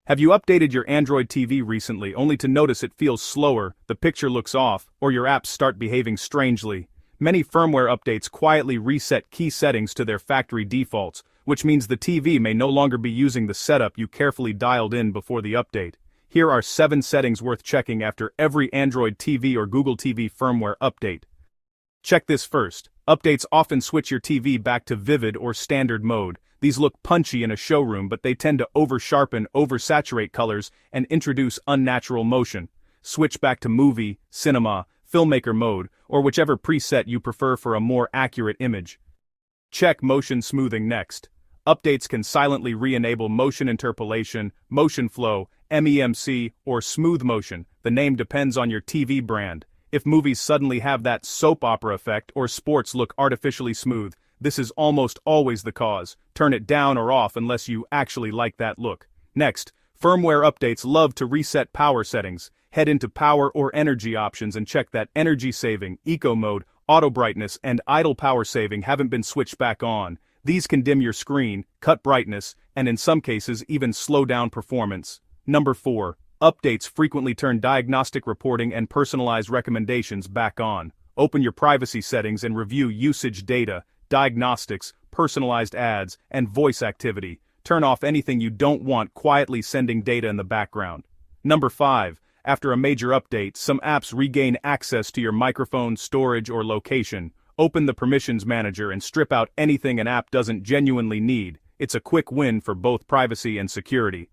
Have you updated your Android TV recently only to notice it feels slower, the picture looks off, or your apps start behaving strangely? Many firmware updates quietly reset key settings to their factory defaults, which means the TV may no longer be using the setup you carefully dialed in before the update. Here are 7 settings worth checking after every Android TV or Google TV firmware update. Check this first. Updates often switch your TV back to vivid or standard mode. These look punchy in a showroom, but they tend to over-sharpen, oversaturate colors, and introduce unnatural motion. Switch back to movie, cinema, filmmaker mode, or whichever preset you prefer for a more accurate image. Check motion smoothing next. Updates can silently re-enable motion interpolation, motion flow, MEMC, or smooth motion. The name depends on your TV brand. If movies suddenly have that soap opera effect or sports look artificially smooth, this is almost always the cause. Turn it down or off unless you actually like that look. Next, firmware updates love to reset power settings. Head into power or energy options and check that energy saving, eco mode, auto brightness, and idle power saving haven't been switched back on. These can dim your screen, cut brightness, and in some cases even slow down performance. Number 4. Updates frequently turn diagnostic reporting and personalized recommendations back on. Open your privacy settings and review usage data, diagnostics, personalized ads, and voice activity. Turn off anything you don't want quietly sending data in the background. Number 5. After a major update, some apps regain access to your microphone, storage, or location. Open the Permissions Manager and strip out anything an app doesn't genuinely need. It's a quick win for both privacy and security.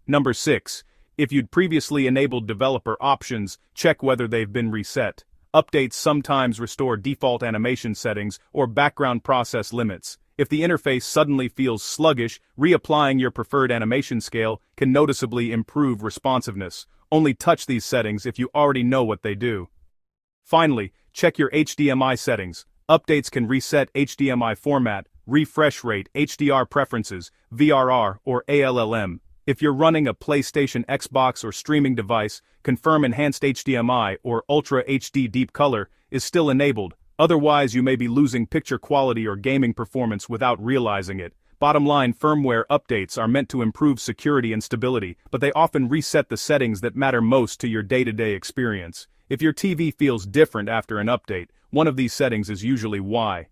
Number 6. If you'd previously enabled developer options, check whether they've been reset. Updates sometimes restore default animation settings or background process limits. If the interface suddenly feels sluggish, reapplying your preferred animation scale can noticeably improve responsiveness. Only touch these settings if you already know what they do. Finally, check your HDMI settings. Updates can reset HDMI format, refresh rate, HDR preferences, VRR, or ALLM. If you're running a PlayStation, Xbox, or streaming device, confirm Enhanced HDMI or Ultra HD Deep Color is still enabled. Otherwise, you may be losing picture quality or gaming performance without realizing it. Bottom line, firmware updates are meant to improve security and stability, but they often reset the settings that matter most to your day-to-day experience. If your TV feels different after an update, one of these settings is usually why.